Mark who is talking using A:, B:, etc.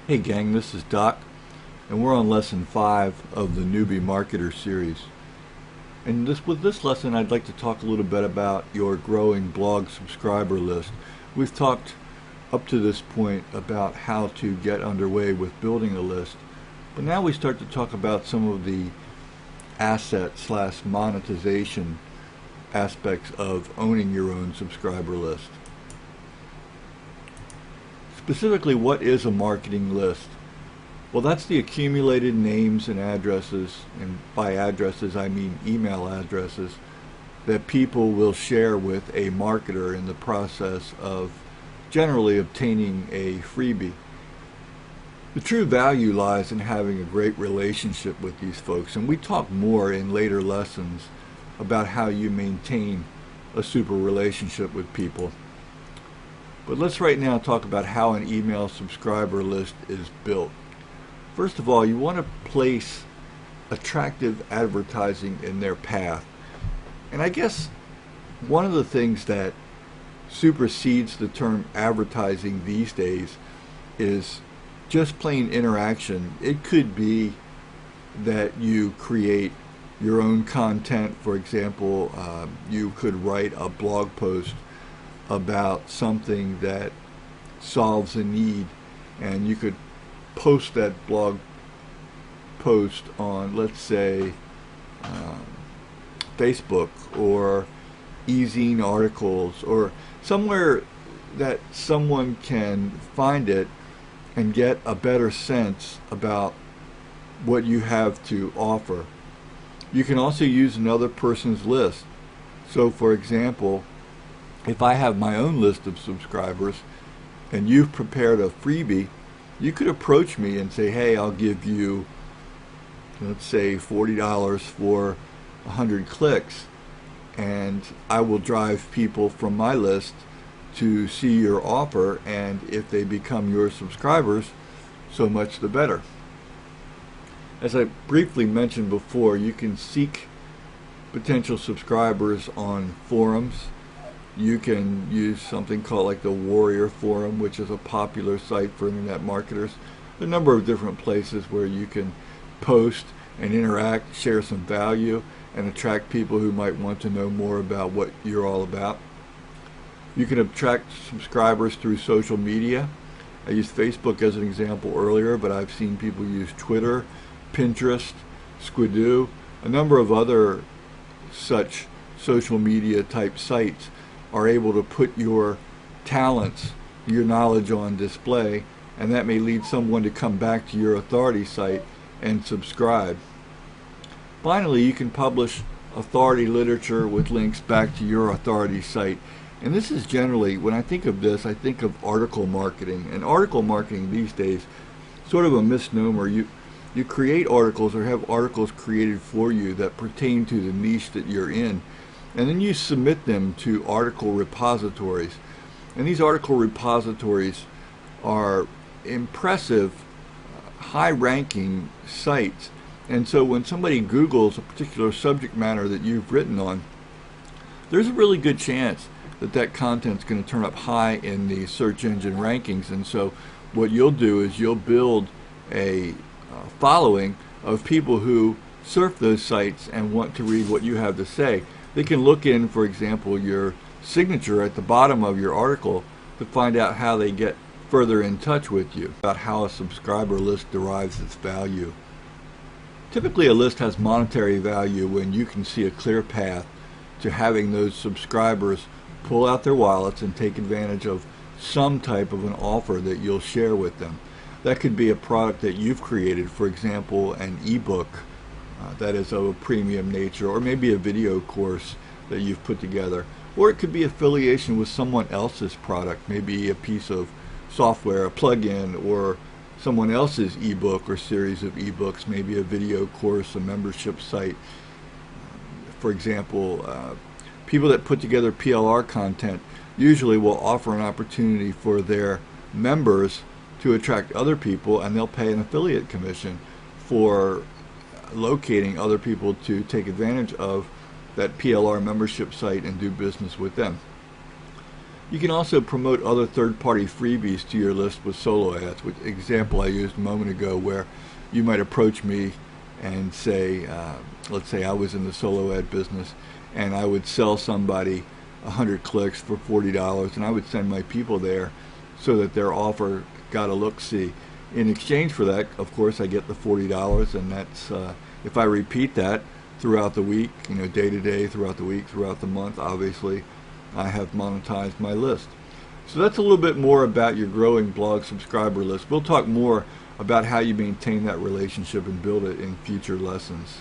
A: Hey gang, this is Doc, and we're on lesson 5 of the Newbie Marketer series. And with this lesson, I'd like to talk a little bit about your growing blog subscriber list. We've talked up to this point about how to get underway with building a list, but now we start to talk about some of the asset/monetization aspects of owning your own subscriber list. Specifically, what is a marketing list? Well, that's the accumulated names and addresses, and by addresses I mean email addresses, that people will share with a marketer in the process of generally obtaining a freebie. The true value lies in having a great relationship with these folks, and we talk more in later lessons about how you maintain a super relationship with people. But let's right now talk about how an email subscriber list is built. First of all, you want to place attractive advertising in their path. And I guess one of the things that supersedes the term advertising these days is just plain interaction. It could be that you create your own content. For example, you could write a blog post about something that solves a need, and you could post that blog post on, let's say, Facebook or e-zine articles, or somewhere that someone can find it and get a better sense about what you have to offer. You can also use another person's list. So for example, if I have my own list of subscribers and you've prepared a freebie, you could approach me and say, hey, I'll give you, let's say, $40 for 100 clicks, and I will drive people from my list to see your offer, and if they become your subscribers, so much the better. As I briefly mentioned before, you can seek potential subscribers on forums. You can use something called like the Warrior Forum, which is a popular site for internet marketers. A number of different places where you can post and interact, share some value, and attract people who might want to know more about what you're all about. You can attract subscribers through social media. I used Facebook as an example earlier, but I've seen people use Twitter, Pinterest, Squidoo, a number of other such social media type sites are able to put your talents, your knowledge on display, and that may lead someone to come back to your authority site and subscribe. Finally, you can publish authority literature with links back to your authority site. And this is generally, when I think of this, I think of article marketing. And article marketing these days, sort of a misnomer. You create articles or have articles created for you that pertain to the niche that you're in, and then you submit them to article repositories. And these article repositories are impressive, high-ranking sites. And so when somebody Googles a particular subject matter that you've written on, there's a really good chance that that content's going to turn up high in the search engine rankings. And so what you'll do is you'll build a following of people who surf those sites and want to read what you have to say. They can look in, for example, your signature at the bottom of your article to find out how they get further in touch with you, about how a subscriber list derives its value. Typically, a list has monetary value when you can see a clear path to having those subscribers pull out their wallets and take advantage of some type of an offer that you'll share with them. That could be a product that you've created, for example, an ebook that is of a premium nature, or maybe a video course that you've put together. Or it could be affiliation with someone else's product, maybe a piece of software, a plugin, or someone else's ebook or series of ebooks, maybe a video course, a membership site. For example, people that put together PLR content usually will offer an opportunity for their members to attract other people, and they'll pay an affiliate commission for locating other people to take advantage of that PLR membership site and do business with them. You can also promote other third-party freebies to your list with solo ads, which example I used a moment ago, where you might approach me and say, let's say I was in the solo ad business, and I would sell somebody 100 clicks for $40, and I would send my people there so that their offer got a look-see. In exchange for that, of course, I get the $40, and that's if I repeat that throughout the week, day to day, throughout the week, throughout the month, obviously, I have monetized my list. So that's a little bit more about your growing blog subscriber list. We'll talk more about how you maintain that relationship and build it in future lessons.